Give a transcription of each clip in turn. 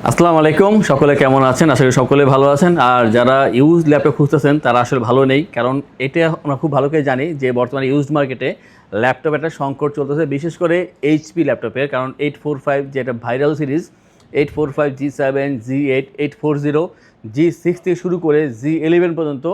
আসসালামু আলাইকুম, সকলে কেমন আছেন? আশা করি সকলে ভালো আছেন। আর যারা ইউজড ল্যাপটপ খুঁজতেছেন তারা আসলে ভালো নেই, কারণ এটা আমরা খুব ভালো করে জানি যে বর্তমানে ইউজড মার্কেটে ল্যাপটপ একটা সংকট চলতেছে, বিশেষ করে এইচপি ল্যাপটপের। কারণ 845 যেটা viral series, 845 G7, G8, 840, G6 থেকে শুরু করে G11 পর্যন্ত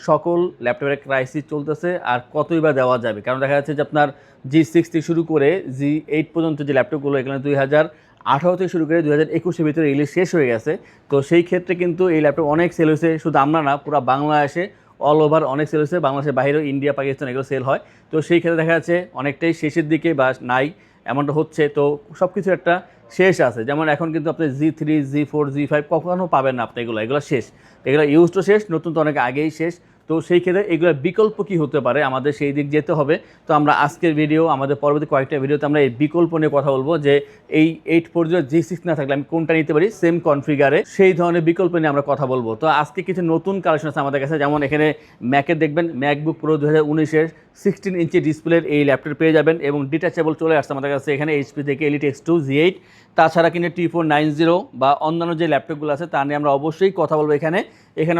সকল ল্যাপটপের ক্রাইসিস চলতেছে। আর কতই বা দেওয়া যাবে, কারণ দেখা যাচ্ছে যে আপনার G6 থেকে শুরু করে G8 পর্যন্ত যে ল্যাপটপগুলো, এখানে 2018 থেকে শুরু করে 2021-এর ভিতরে রিলিজ শেষ হয়ে গেছে। তো সেই ক্ষেত্রে কিন্তু এই ল্যাপটপ অনেক সেল হয়েছে, শুধু আমরা না, পুরো বাংলাদেশে অল ওভার অনেক সেল হয়েছে। বাংলাদেশের বাইরেও ইন্ডিয়া, পাকিস্তান এগুলো সেল হয়। তো সেই ক্ষেত্রে দেখা যাচ্ছে অনেকটাই শেষের দিকে বা নাই এমনটা হচ্ছে। তো সব কিছু একটা শেষ আছে, যেমন এখন কিন্তু আপনি G3, G4, G5 কখনো পাবেন না আপনি, এগুলো শেষ। এগুলো ইউজ তো শেষ, নতুন তো অনেক আগেই শেষ। তো সেই ক্ষেত্রে এগুলোর বিকল্প কী হতে পারে, আমাদের সেই দিক যেতে হবে। তো আমরা আজকের ভিডিও, আমাদের পরবর্তী কয়েকটা ভিডিওতে আমরা এই বিকল্প নিয়ে কথা বলবো, যে এই 840 G6 না থাকলে আমি কোনটা নিতে পারি সেম কনফিগারে, সেই ধরনের বিকল্প নিয়ে আমরা কথা বলবো। তো আজকে কিছু নতুন কালেকশন আছে আমাদের কাছে, যেমন এখানে ম্যাকের দেখবেন ম্যাকবুক প্রো 2019-এর 16 ইঞ্চি ডিসপ্লের এই ল্যাপটপ পেয়ে যাবেন, এবং ডিটাচেবল চলে আসছে আমাদের কাছে এখানে এইচপি থেকে Elite X2 G8। তাছাড়া কিন্তু T490 বা অন্যান্য যে ল্যাপটপগুলো আছে তা নিয়ে আমরা অবশ্যই কথা বলবো। এখানে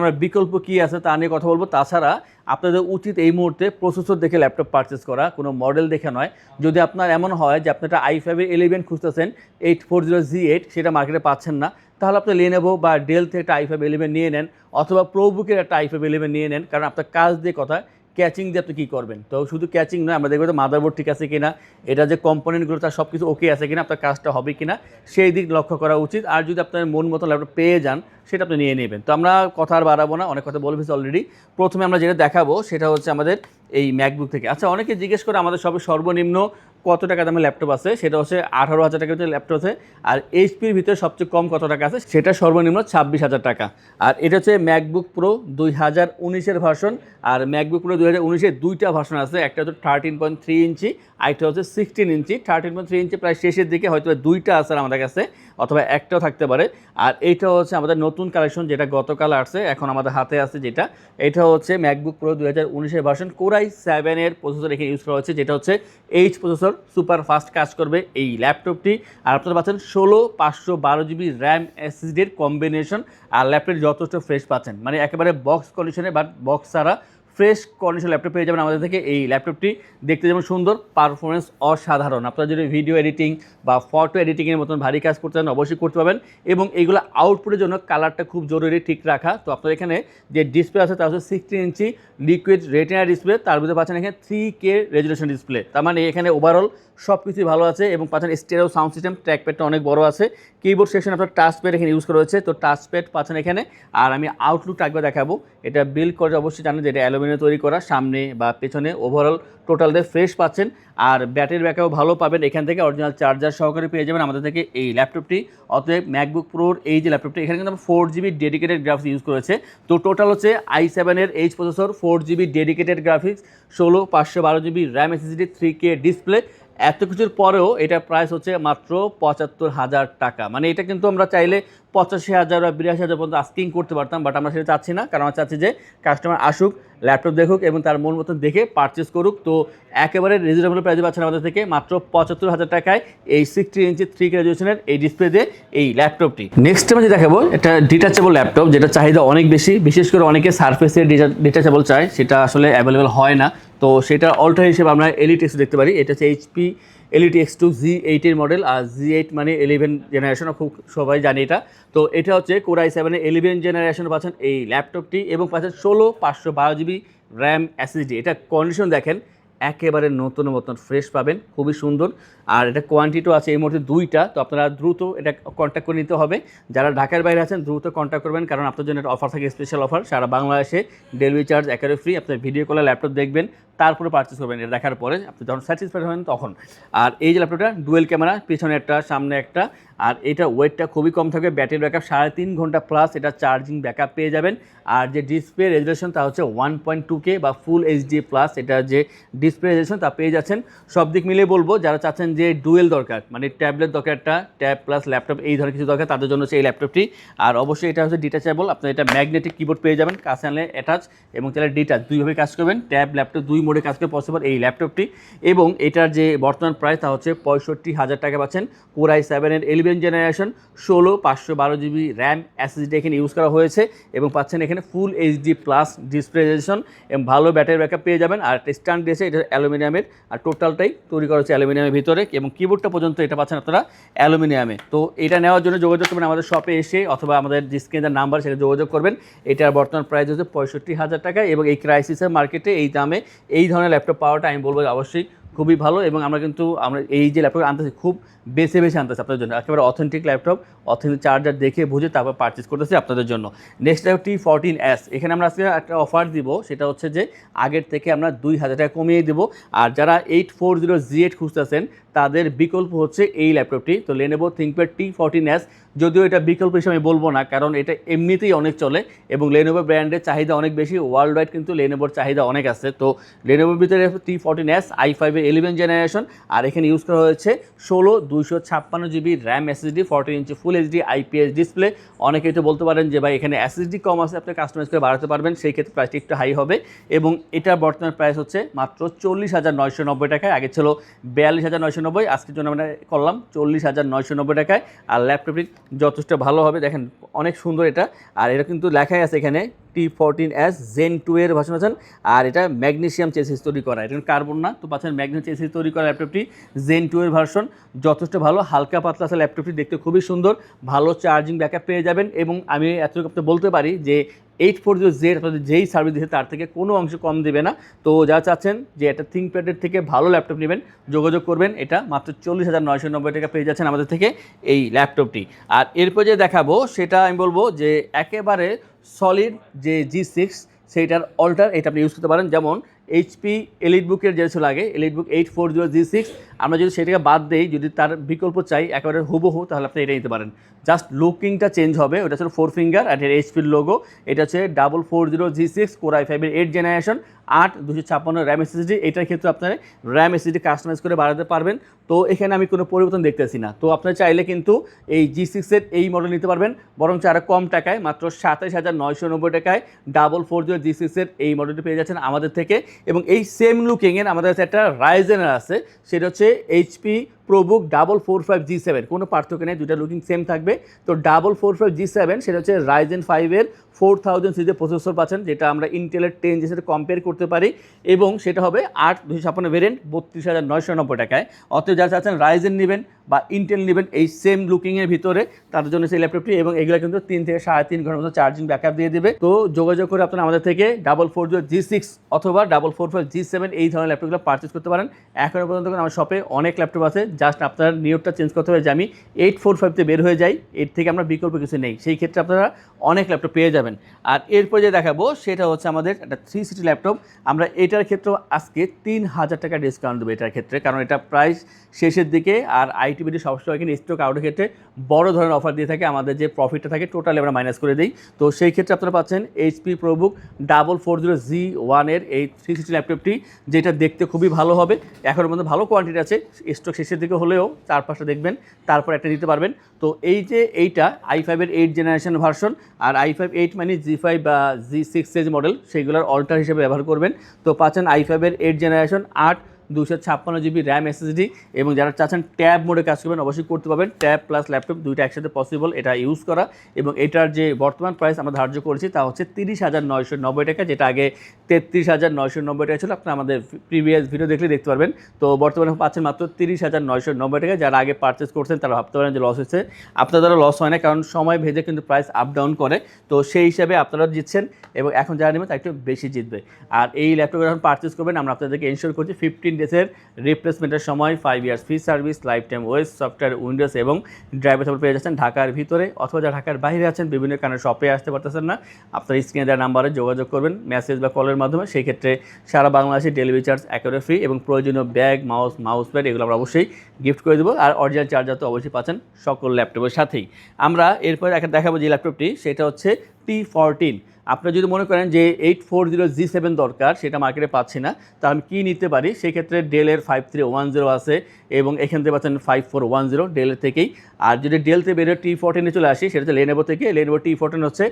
আমরা বিকল্প কী আছে তা নিয়ে কথা বলবো। তাছাড়া আপনাদের উচিত এই মুহূর্তে প্রসেসর দেখে ল্যাপটপ পারচেস করা, কোনো মডেল দেখে নয়। যদি আপনার এমন হয় যে আপনি একটা i5-11 খুঁজতেছেন, 840 G8, সেটা মার্কেটে পাচ্ছেন না, তাহলে আপনি Lenovo বা ডেল থেকে একটা i5-11 নিয়ে নেন, অথবা প্রোবুকের একটা i5-11 নিয়ে নেন। কারণ আপনার কাজ দিয়ে কথা, ক্যাচিং দিয়ে আপনি কী করবেন। তো শুধু ক্যাচিং নয়, আমরা দেখবো তো মাদারবোর্ড ঠিক আছে কিনা, এটা যে কম্পোনেন্টগুলো তার সব কিছু ওকে আছে কিনা, আপনার কাজটা হবে কিনা, সেই দিক লক্ষ্য করা উচিত। আর যদি আপনার মন মতো ল্যাপটপ পেয়ে যান, সেটা আপনি নিয়ে নেবেন। তো আমরা কথা আর বাড়াবো না, অনেক কথা বলে ফেলছি অলরেডি। প্রথমে আমরা যেটা দেখাবো সেটা হচ্ছে আমাদের এই ম্যাকবুক থেকে। আচ্ছা, অনেকে জিজ্ঞেস করে আমাদের সবে সর্বনিম্ন কত টাকা দামের ল্যাপটপ আছে, সেটা হচ্ছে 18,000 টাকার ভিতরে ল্যাপটপ আছে। আর এইচপির ভিতরে সবচেয়ে কম কত টাকা আছে, সেটা সর্বনিম্ন 26,000 টাকা। আর এটা হচ্ছে ম্যাকবুক প্রো 2019-এর ভার্সন। আর ম্যাকবুক প্রো 2019-এর দুইটা ভার্সন আছে, একটা হচ্ছে 13.3 ইঞ্চি, আরেকটা হচ্ছে 16 ইঞ্চি। 13.3 ইঞ্চি প্রায় শেষের দিকে, হয়তো দুইটা আছে আমাদের কাছে, অথবা একটাও থাকতে পারে। আর এইটা হচ্ছে আমাদের নতুন কালেকশন, যেটা গতকাল আসছে, এখন আমাদের হাতে আছে যেটা, এটা হচ্ছে ম্যাকবুক প্রো 2019-এর ভার্সন, কোরাই 7-এর প্রসেসর এখানে ইউজ করা হচ্ছে, যেটা হচ্ছে এইচ প্রসেসর, সুপার ফাস্ট কাজ করবে এই ল্যাপটপটি। আর আপনারা পাচ্ছেন 16/512 জিবি র্যাম এসএসডির কম্বিনেশন। আর ল্যাপটপ যথেষ্ট ফ্রেশ পাচ্ছেন, মানে একেবারে বক্স কন্ডিশনে, বাট বক্স ছাড়া ফ্রেশ কন্ডিশন ল্যাপটপ পেয়ে যাবেন আমাদের থেকে। এই ল্যাপটপটি দেখতে যেমন সুন্দর, পারফরমেন্স অসাধারণ। আপনারা যদি ভিডিও এডিটিং বা ফটো এডিটিংয়ের মতন ভারী কাজ করতে চান, অবশ্যই করতে পারবেন। এবং এইগুলো আউটপুটের জন্য কালারটা খুব জরুরি ঠিক রাখা। তো আপনার এখানে যে ডিসপ্লে আছে তা হচ্ছে 16 ইঞ্চি লিকুইড রেটিনা ডিসপ্লে, তার ভিতরে পাচ্ছেন এখানে 3K রেজুলেশন ডিসপ্লে। তার মানে এখানে ওভারঅল সব কিছুই ভালো আছে, এবং পাচ্ছেন স্টেরিও সাউন্ড সিস্টেম, ট্র্যাকপ্যাডটা অনেক বড় আছে। কিবোর্ড সেকশন আপনার টাচপ্যাড এখানে ইউজ করা হয়েছে, তো টাচপ্যাড পাচ্ছেন এখানে। আর আমি আউটলুকটা একবার দেখাবো। এটা বিল্ড করে অবশ্যই জানেন যে এটা অ্যালুমিনিয়াম তৈরি করা, সামনে বা পেছনে ওভারঅল টোটাল দিয়ে ফ্রেশ পাচ্ছেন। আর ব্যাটারি ব্যাকআপ ভালো পাবেন, এখান থেকে অরিজিনাল চার্জার সহকারে পেয়ে যাবেন আমাদের থেকে এই ল্যাপটপটি। অতএব ম্যাকবুক প্রোর এই যে ল্যাপটপটি, এখানে কিন্তু 4GB ডেডিকেটেড গ্রাফিক্স ইউজ করেছে। তো টোটাল হচ্ছে i7-এর H processor, 4GB dedicated graphics, 16/512 GB RAM SSD, 3K display. এত কিছুর পরেও এটা প্রাইস হচ্ছে মাত্র 75,000 টাকা। মানে এটা কিন্তু আমরা চাইলে 85,000 বা 82,000 পর্যন্ত আস্কিং করতে পারতাম, বাট আমরা সেটা চাচ্ছি না। কারণ আমরা চাচ্ছি যে কাস্টমার আসুক, ল্যাপটপ দেখুক, এবং তার মন মতন দেখে পারচেস করুক। তো একেবারে রিজনেবল প্রাইসে পাচ্ছেন আমাদের থেকে মাত্র 75,000 টাকায় এই 60 ইঞ্চি 3K রেজুলেশনের এই ডিসপ্লে দিয়ে এই ল্যাপটপটি। নেক্সট আমি দেখাবো এটা ডিটাচেবল ল্যাপটপ, যেটা চাহিদা অনেক বেশি, বিশেষ করে অনেকে সারফেসের ডিটাচেবল চায়, সেটা আসলে অ্যাভেলেবেল হয় না। তো সেটা অল্টার হিসেবে আমরা Elite X2 দেখতে পারি। এটা হচ্ছে এইচপি Elite X2 G8-এর মডেল। আর G8 মানে 11 জেনারেশন, খুব সবাই জানে এটা। তো এটা হচ্ছে কোরাই 7-এর 11 জেনারেশন পাচ্ছেন এই ল্যাপটপটি, এবং পাচ্ছেন 16/512 জিবি র্যাম এসএসডি। এটা কন্ডিশন দেখেন, একেবারে নতুন মতন ফ্রেশ পাবেন, খুবই সুন্দর। আর এটা কোয়ান্টিটিও আছে এই মুহূর্তে দুইটা। তো আপনারা দ্রুত এটা কন্ট্যাক্ট করে নিতে হবে। যারা ঢাকার বাইরে আছেন দ্রুত কন্ট্যাক্ট করবেন, কারণ আপনার জন্য একটা অফার থাকে, স্পেশাল অফার, সারা বাংলাদেশে ডেলিভারি চার্জ একেবারে ফ্রি। আপনার ভিডিও কলে ল্যাপটপ দেখবেন, তারপরে পারচেস করবেন, এটা দেখার পরে আপনি যখন স্যাটিসফাইড হবেন তখন। আর এই যে ল্যাপটপটা ডুয়েল ক্যামেরা, পিছনে একটা সামনে একটা। আর এটা ওয়েটটা খুবই কম থাকবে, ব্যাটারি ব্যাকআপ 3.5 ঘন্টা প্লাস এটা চার্জিং ব্যাকআপ পেয়ে যাবেন। আর যে ডিসপ্লে রেজুলেশন তা হচ্ছে 1.2K বা ফুল এইচডি প্লাস, এটা যে ডিসপ্লে রেজুলেশন তা পেয়ে যাচ্ছেন। সব দিক মিলিয়ে বলবো, যারা চাচ্ছেন যে ডুয়েল দরকার, মানে ট্যাবলেট দরকার, একটা ট্যাব প্লাস ল্যাপটপ এই ধরনের কিছু দরকার, তাদের জন্য হচ্ছে এই ল্যাপটপটি। আর অবশ্যই এটা হচ্ছে ডিটাচেবল, আপনার এটা ম্যাগনেটিক কিবোর্ড পেয়ে যাবেন, কাছে আনলে অ্যাটাচ, এবং তাহলে ডিটাচ দুইভাবে কাজ করবেন, ট্যাব ল্যাপটপ দুই মোডে কাজ করে পসিবল এই ল্যাপটপটি। এবং এটার যে বর্তমান প্রাইস তা হচ্ছে 65,000 টাকা পাচ্ছেন। কোর i7-এর 11 জেনারেশন, 512 জিবি র্যাম এসএসডি এখানে ইউজ করা হয়েছে এবং পাচ্ছেন এখানে full HD plus display resolution এবং ভালো ব্যাটারি ব্যাকআপ পেয়ে যাবেন। আর স্ট্যান্ড দিয়েছে এটা অ্যালুমিনিয়ামের, আর টোটালটাই তৈরি করা হচ্ছে অ্যালুমিনিয়ামের ভিতরে এবং কিবোর্ডটা পর্যন্ত এটা পাচ্ছেন আপনারা অ্যালুমিনিয়ামে। তো এটা নেওয়ার জন্য যোগাযোগ করবেন আমাদের শপে এসে, অথবা আমাদের যে স্ক্রিনের নাম্বার সেটা যোগাযোগ করবেন। এটার বর্তমান প্রাইস হচ্ছে 65,000 টাকা এবং এই ক্রাইসিসের মার্কেটে এই দামে এই ধরনের ল্যাপটপ পাওয়াটা আমি বলবো অবশ্যই খুবই ভালো। এবং আমরা এই যে ল্যাপটপ আনতেছি খুব বেছে আনতেছি আপনাদের জন্য, একেবারে অথেন্টিক ল্যাপটপ, অথেন্টিক চার্জার দেখে বুঝে তারপর পারচেস করতেছি আপনাদের জন্য। নেক্সট ল্যাপটপ T14S, এখানে আমরা আজকে একটা অফার দিব, সেটা হচ্ছে যে আগের থেকে আমরা 2,000 টাকা কমিয়ে দেবো। আর যারা 840Z খুঁজতেছেন তাদের বিকল্প হচ্ছে এই ল্যাপটপটি। তো Lenovo ThinkPad T14S, যদিও এটা বিকল্প হিসেবে আমি বলবো না, কারণ এটা এমনিতেই অনেক চলে এবং Lenovo ব্র্যান্ডের চাহিদা অনেক বেশি, ওয়ার্ল্ড ওয়াইড কিন্তু Lenovoর চাহিদা অনেক আছে। তো Lenovoর ভিতরে T14S i5-এর 11 জেনারেশন, আর এখানে ইউজ করা হয়েছে 256 GB RAM SSD, 14 inch full HD IPS display. অনেকেই তো বলতে পারেন যে ভাই এখানে এসএসডি কম আছে, আপনি কাস্টমাইজ করে বাড়াতে পারবেন, সেই ক্ষেত্রে প্রাইসটি একটু হাই হবে। এবং এটার বর্তমান প্রাইস হচ্ছে মাত্র 40,990 টাকায়, আগে ছিল 42,990, আজকের জন্য আমরা করলাম 40,990 টাকায়। আর ল্যাপটপটি যথেষ্ট ভালো হবে, দেখেন অনেক সুন্দর এটা। আর এটা কিন্তু লেখাই আছে এখানে T14S Zen 2 এর ভার্সন আছেন, আর এটা ম্যাগনেসিয়াম চেসিস তৈরি করা, এটা কার্বন না, তো পাচ্ছেন ম্যাগনেসিয়াম চেসিস তৈরি করা ল্যাপটপটি Zen 2 এর ভার্সন, যথেষ্ট ভালো, হালকা পাতলা আছে ল্যাপটপটি, দেখতে খুবই সুন্দর, ভালো চার্জিং ব্যাকআপ পেয়ে যাবেন। এবং আমি এতটুকু আপনাকে বলতে পারি যে 840Z আপনাদের যেই সার্ভিস দিচ্ছে তার থেকে কোনো অংশ কম দেবে না। তো যারা চাচ্ছেন যে এটা থিঙ্কপ্যাডের থেকে ভালো ল্যাপটপ নেবেন, যোগাযোগ করবেন, এটা মাত্র 40,990 টাকা পেয়ে যাচ্ছেন আমাদের থেকে এই ল্যাপটপটি। আর এরপর যে দেখাবো সেটা আমি বলবো যে একেবারে সলিড যে G6 সেইটার অল্টার, এটা আপনি ইউজ করতে পারেন। যেমন HP এলিটবুকের যে ছিল আগে এলিটবুক 840G6, আমরা যদি সেটাকে বাদ দেই, যদি তার বিকল্প চাই একেবারে হুবহু, তাহলে আপনি এটা নিতে পারেন। জাস্ট লুকিংটা চেঞ্জ হবে, ওটা ছিল 4 ফিঙ্গার আর HPর লোগো। এটা হচ্ছে 440G6 কোর i5-এর 8 জেনারেশন, 256 র্যাম এসএসডি। এটার ক্ষেত্রে আপনারা র্যাম এসএসডি কাস্টমাইজ করে বাড়াতে পারবেন। তো এখানে আমি কোনো পরিবর্তন দেখতেছি না। তো আপনারা চাইলে কিন্তু এই G6-এর এই মডেল নিতে পারবেন, বরং আরও কম টাকায় মাত্র 27,990 টাকায় 440G6-এর এই মডেলটি পেয়ে যাচ্ছেন আমাদের থেকে। এবং এই সেম লুকিংয়ের আমাদের কাছে একটা রাইজেনের আছে, সেটা হচ্ছে HP প্রোবুক 445G7, কোনো পার্থক্য নেই, দুইটা লুকিং সেম থাকবে। তো 445G7 সেটা হচ্ছে রাইজেন 5-এর 4000 সিরিজের প্রসেসর পাচ্ছেন, যেটা আমরা ইন্টেলের 10 সাথে কম্পেয়ার করতে পারি, এবং সেটা হবে 256 ভেরিয়েন্ট 32,990 টাকায়। অতএব যারা চাচ্ছেন রাইজেন নেবেন বা ইন্টেল নেবেন এই সেম লুকিংয়ের ভিতরে, তাদের জন্য সেই ল্যাপটপটি। এবং এগুলো কিন্তু 3 থেকে 3.5 ঘন্টার মতো চার্জিং ব্যাকআপ দিয়ে দেবে। তো যোগাযোগ করে আপনারা আমাদের থেকে 440G6 অথবা 445G7 এই ধরনের ল্যাপটপগুলো পারচেস করতে পারেন। এখনও পর্যন্ত আমার শপে অনেক ল্যাপটপ আছে, জাস্ট আপনার নিয়রটা চেঞ্জ করতে হবে যে আমি 845-তে বের হয়ে যাই, এর থেকে আমরা বিকল্প কিছু নেই, সেই ক্ষেত্রে আপনারা অনেক ল্যাপটপ পেয়ে যাবেন। আর এরপর যে দেখাবো সেটা হচ্ছে আমাদের একটা 360 ল্যাপটপ। আমরা এটার ক্ষেত্রে আজকে 3,000 টাকা ডিসকাউন্ট দেবো এটার ক্ষেত্রে, কারণ এটা প্রাইস শেষের দিকে, আর আইটিবিডি সবসময় এখানে স্টক আউটের ক্ষেত্রে বড় ধরনের অফার দিয়ে থাকে, আমাদের যে প্রফিটটা থাকে টোটালি আমরা মাইনাস করে দিই। তো সেই ক্ষেত্রে আপনারা পাচ্ছেন HP প্রোবুক 440G1-এর এই 360 ল্যাপটপটি, যেটা দেখতে খুবই ভালো হবে, এখনও পর্যন্ত ভালো কোয়ান্টিটি আছে, স্টক শেষের দিকে হলেও 4-5টা দেখবেন, তারপর একটা নিতে পারবেন। তো এই যে এইটা i5-এর 8 জেনারেশন ভার্সন, আর i5 8 মানে G5 বা G6 এর মডেল, সেইগুলোর অল্টার হিসেবে ব্যবহার করবেন। তো পাচ্ছেন i5-এর 8 জেনারেশন, 256 জিবি র্যাম এসএসডি। এবং যারা চাচ্ছেন ট্যাব মোডে কাজ করবেন অবশ্যই করতে পারবেন, ট্যাব প্লাস ল্যাপটপ দুইটা একসাথে পসিবল এটা ইউজ করা। এবং এটার যে বর্তমান প্রাইস আমরা ধার্য করেছি তা হচ্ছে 30,990 টাকা, যেটা আগে 33,990 টাকা ছিল, আপনারা আমাদের প্রিভিয়াস ভিডিও দেখলে দেখতে পারবেন। তো বর্তমানে পাচ্ছেন মাত্র 30,990 টাকা। যারা আগে পারচেস করছেন তারা ভাবতে পারেন যে লস হয়েছে, আপনার দ্বারা লস হয় না, কারণ সময় ভেদে কিন্তু প্রাইস আপ ডাউন করে। তো সেই হিসাবে আপনারা জিতছেন, এবং এখন যারা নেবেন তারা একটু বেশি জিতবে। আর এই ল্যাপটপ যখন পারচেস করবেন আমরা আপনাদেরকে এনশিওর করছি 15 ডেজের রিপ্লেসমেন্টের সময়, 5 years free service, life time OS, software, Windows এবং ড্রাইভার সাপোর্ট পেয়ে যাচ্ছেন ঢাকার ভিতরে, অথবা যারা ঢাকার বাইরে আছেন বিভিন্ন কারণে শপে আসতে পারতেছেন না, আপনার স্ক্রিনে দেওয়া নাম্বারে যোগাযোগ করবেন মেসেজ বা কলের মাধ্যমে। সেই ক্ষেত্রে সারা বাংলাদেশে ডেলিভারি চার্জ একেবারে ফ্রি, এবং প্রয়োজনীয় ব্যাগ, মাউস প্যাড এগুলো আমরা অবশ্যই গিফট করে দেবো। আর অরিজিনাল চার্জার তো অবশ্যই পাচ্ছেন সকল ল্যাপটপের সাথেই। আমরা এরপরে একটা দেখাবো যে ল্যাপটপটি, সেটা হচ্ছে T14। আপনারা যদি মনে করেন যে 840G7 দরকার, সেটা মার্কেটে পাচ্ছি না, তা আমি কী নিতে পারি, সেক্ষেত্রে ডেলের 5310 আছে, এবং এখান থেকে পাচ্ছেন 5410 ডেলের থেকেই। আর যদি ডেলতে বেরোয় T14 চলে আসি, সেটা হচ্ছে লেনোভো থেকে। লেনোভো T14 হচ্ছে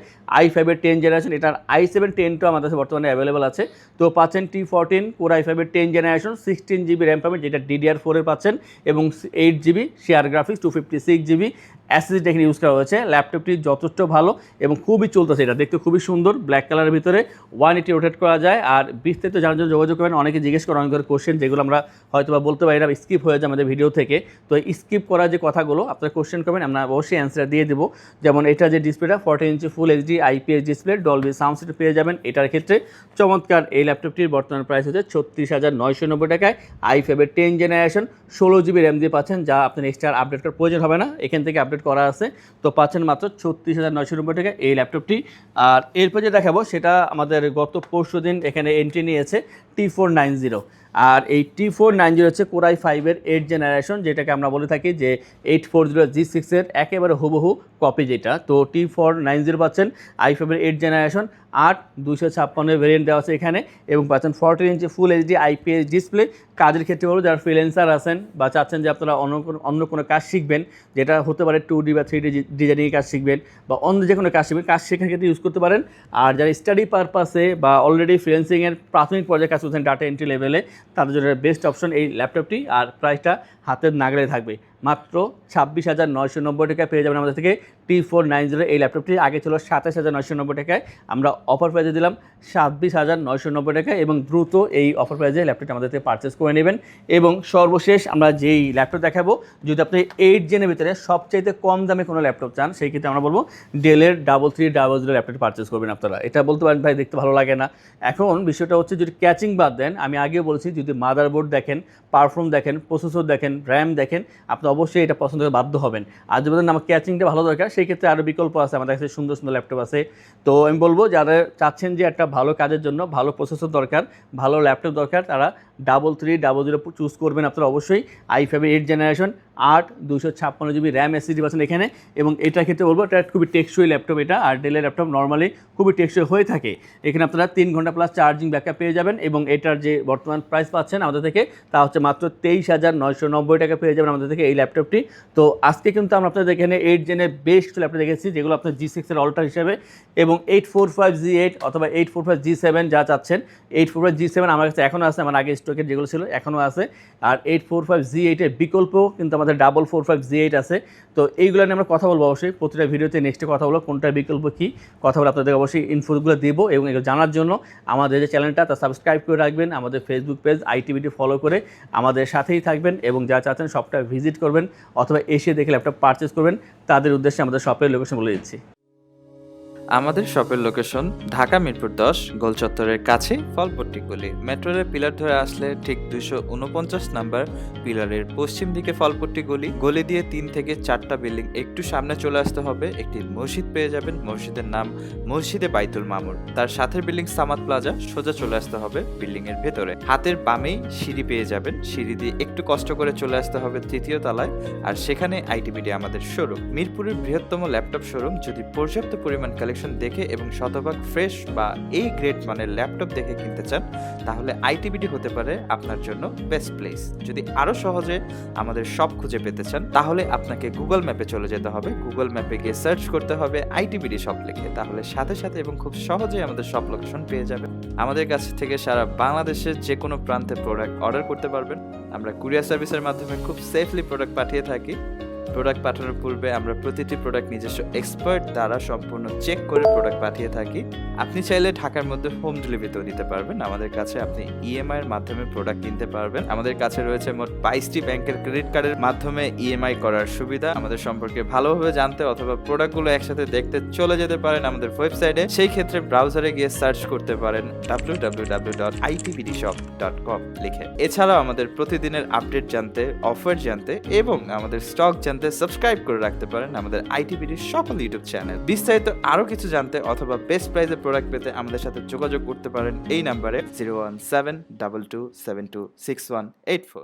i5-এর 10 জেনারেশন, এটার i7 10টা আমাদের কাছে বর্তমানে অ্যাভেলেবল আছে। তো পাচ্ছেন T14 core i5-এর 10 generation, 16GB RAM পাবেন, যেটা DDR4 এর পাচ্ছেন, এবং 8GB share graphics, 256GB SSD এখানে ইউজ করা হয়েছে। ল্যাপটপটি যথেষ্ট ভালো এবং খুবই চলতেছে, এটা দেখতে খুবই সুন্দর, ব্ল্যাক কালারের ভিতরে 180 রোটেট করা যায়। আর বিস্তারিত জানার জন্য যোগাযোগ করবেন। অনেকে জিজ্ঞেস করেন অনেক ধরনের কোশ্চেন, যেগুলো আমরা হয়তো বা বলতে পারি না, স্কিপ হয়ে যায় আমাদের ভিডিও থেকে। তো স্কিপ করা যে কথাগুলো আপনারা কোশ্চেন করবেন, আমরা অবশ্যই অ্যান্সার দিয়ে দেবো। যেমন এটা যে ডিসপ্লেটা 14 inch full HD IPS display, Dolby sound system পেয়ে যাবেন এটার ক্ষেত্রে। চমৎকার এই ল্যাপটপটির বর্তমান প্রাইস হচ্ছে 36,990 টাকায়। i5-এর 10 জেনারেশন, 16GB র্যাম দিয়ে পাচ্ছেন, যা আপনার এক্সট্রা আপডেট করার প্রয়োজন হবে না, এখান থেকে আপডেট করা আছে। তো পাচ্ছেন মাত্র 36,990 টাকায় এই ল্যাপটপটি। আর এরপর যে দেখাবো সেটা আমাদের গত পরশু দিন এখানে এন্ট্রি নিয়েছে T490। আর এই T490 হচ্ছে কোর i5-এর 8 জেনারেশন, যেটাকে আমরা বলে থাকি যে 840G6-এর একেবারে হুবহু কপি যেটা। তো T490 পাচ্ছেন i5-এর 8 জেনারেশন, 8/256 ভেরিয়েন্ট দেওয়া আছে এখানে, এবং পাচ্ছেন 14 inch full HD IPS display. কাজের ক্ষেত্রে বলবো যারা ফ্রিল্যান্সার আছেন বা চাচ্ছেন যে আপনারা অন্য কোনো কাজ শিখবেন, যেটা হতে পারে 2D বা 3D ডিজাইনিংয়ের কাজ শিখবেন বা অন্য যে কোনো কাজ শিখবেন, কাজ শেখার ক্ষেত্রে ইউজ করতে পারেন। আর যারা স্টাডি পারপাসে বা অলরেডি ফ্রিল্যান্সিংয়ের প্রাথমিক পর্যায়ে কাজ করছেন ডাটা এন্ট্রি লেভেলে, তাদের জন্য বেস্ট অপশন এই ল্যাপটপটি। আর প্রাইসটা হাতের নাগালে থাকবে, মাত্র 26,990 টাকায় পেয়ে যাবেন আমাদের থেকে T490 এই ল্যাপটপটি। আগে ছিল 27,990 টাকায়, আমরা অফার প্রাইসে দিলাম 26,990 টাকায়। এবং দ্রুত এই অফার প্রাইসে ল্যাপটপটি আমাদের থেকে পারচেস করে নেবেন। এবং সর্বশেষ আমরা যেই ল্যাপটপ দেখাবো, যদি আপনি 8 জেনের ভিতরে সবচাইতে কম দামে কোনো ল্যাপটপ চান, সেই ক্ষেত্রে আমরা বলবো ডেলের 3300 ল্যাপটপটি পারচেস করবেন আপনারা। এটা বলতে পারেন ভাই দেখতে ভালো লাগে না, এখন বিষয়টা হচ্ছে যদি ক্যাচিং বাদ দেন, আমি আগেও বলছি যদি মাদারবোর্ড দেখেন, পারফর্ম দেখেন, প্রসেসর দেখেন, র্যাম দেখেন, আপনি অবশ্যই এটা পছন্দ করে বাধ্য হবেন। আর যদি বলেন আমার ক্যাচিংটা ভালো দরকার, সেই ক্ষেত্রে আরও বিকল্প আছে, আমাদের কাছে সুন্দর সুন্দর ল্যাপটপ আছে। তো আমি বলবো যারা চাচ্ছেন যে একটা ভালো কাজের জন্য ভালো প্রসেসর দরকার, ভালো ল্যাপটপ দরকার, তারা 3300 চুজ করবেন আপনারা অবশ্যই। i5-এর 8 জেনারেশন, 8/256GB র্যাম SSD পাচ্ছেন এখানে। এবং এটার ক্ষেত্রে বলবো এটা খুবই টেকসই ল্যাপটপ এটা, আর ডেলের ল্যাপটপ নর্মালি খুবই টেকসই হয়ে থাকে। এখানে আপনারা 3 ঘন্টা প্লাস চার্জিং ব্যাকআপ পেয়ে যাবেন। এবং এটার যে বর্তমান প্রাইস পাচ্ছেন আমাদের থেকে, তা হচ্ছে মাত্র 23,990 টাকা পেয়ে যাবেন আমাদের থেকে এই ল্যাপটপটি। তো আজকে কিন্তু আমরা আপনাদের এখানে 8 জেনের বেস্ট ল্যাপটপ দেখেছি, যেগুলো আপনার G6-এর অল্টার হিসেবে, এবং 845G8 অথবা 845G7 যা চাচ্ছেন। 845G7 আমার কাছে এখনও আছে, আমার আগে স্টকের যেগুলো ছিল এখনও আছে। আর 845G8-এর বিকল্প কিন্তু আমাদের 445G8 আছে। তো এইগুলো নিয়ে আমরা কথা বলবো অবশ্যই প্রতিটা ভিডিওতে, নেক্সটে কথা বলবো কোনটার বিকল্প কী, কথা বলে আপনাদের অবশ্যই ইনফোগুলো দেবো। এবং এগুলো জানার জন্য আমাদের যে চ্যানেলটা তা সাবস্ক্রাইব করে রাখবেন, আমাদের ফেসবুক পেজ ITBD ফলো করে আমাদের সাথেই থাকবেন, এবং যা চাচ্ছেন শপটা ভিজিট করবেন অথবা এসে দেখে ল্যাপটপ পারচেস করবেন। তাদের উদ্দেশ্যে আমাদের শপের লোকেশন বলে দিচ্ছি। আমাদের শপের লোকেশন ঢাকা মিরপুর 10 গোল চত্বরের কাছে ফলপট্টি গলি। মেট্রোরের পিলার ধরে আসলে ঠিক 249 নাম্বার পিলারের পশ্চিম দিকে ফলপট্টি গলি। গলি দিয়ে 3 থেকে 4টা বিল্ডিং একটু সামনে চলে আসতে হবে, একটি মসজিদ পেয়ে যাবেন, মসজিদের নাম মসজিদে বাইতুল মামুর। তার সাথে বিল্ডিং সামাদ প্লাজা, সোজা চলে আসতে হবে বিল্ডিং এর ভেতরে। হাতের বামেই সিঁড়ি পেয়ে যাবেন, সিঁড়ি দিয়ে একটু কষ্ট করে চলে আসতে হবে 3য় তলায়, আর সেখানে ITBD আমাদের শোরুম। মিরপুরের বৃহত্তম ল্যাপটপ শোরুম। যদি পর্যাপ্ত পরিমাণ কালেকশন দেখে এবং শতভাগ ফ্রেশ বা এই গ্রেড মানের ল্যাপটপ দেখে কিনতে চান, তাহলে ITBD হতে পারে আপনার জন্য বেস্ট প্লেস। যদি আরো সহজে আমাদের শপ খুঁজে পেতে চান, তাহলে আপনাকে গুগল ম্যাপে চলে যেতে হবে। গুগল ম্যাপে গিয়ে সার্চ করতে হবে ITBD শপ লিখে, তাহলে সাথে সাথে এবং খুব সহজেই আমাদের শপ লোকেশন পেয়ে যাবেন। আমাদের কাছ থেকে সারা বাংলাদেশের যে কোনো প্রান্তে প্রোডাক্ট অর্ডার করতে পারবেন। আমরা কুরিয়ার সার্ভিসের মাধ্যমে খুব সেফলি প্রোডাক্ট পাঠিয়ে থাকি। প্রোডাক্ট পাঠানোর পূর্বে আমরা প্রতিটি প্রোডাক্ট নিজস্ব এক্সপার্ট দ্বারা সম্পূর্ণ চেক করে প্রোডাক্ট পাঠিয়ে থাকি। আপনি চাইলে ঢাকার মধ্যে হোম ডেলিভারিতেও নিতে পারবেন। আমাদের কাছে আপনি EMI এর মাধ্যমে প্রোডাক্ট কিনতে পারবেন। আমাদের কাছে রয়েছে মোট 22টি ব্যাংকের ক্রেডিট কার্ডের মাধ্যমে EMI করার সুবিধা। আমাদের সম্পর্কে ভালোভাবে জানতে অথবা প্রোডাক্টগুলো একসাথে দেখতে চলে যেতে পারেন আমাদের ওয়েবসাইটে। সেই ক্ষেত্রে ব্রাউজারে গিয়ে সার্চ করতে পারেন www.itbdshop.com লিখে। এছাড়াও আমাদের প্রতিদিনের আপডেট জানতে, অফার জানতে এবং আমাদের স্টক জানতে সাবস্ক্রাইব করে রাখতে পারেন আমাদের ITBD সকল ইউটিউব চ্যানেল। বিস্তারিত আরো কিছু জানতে অথবা বেস্ট প্রাইসে প্রোডাক্ট পেতে আমাদের সাথে যোগাযোগ করতে পারেন এই নাম্বারে 01722726184।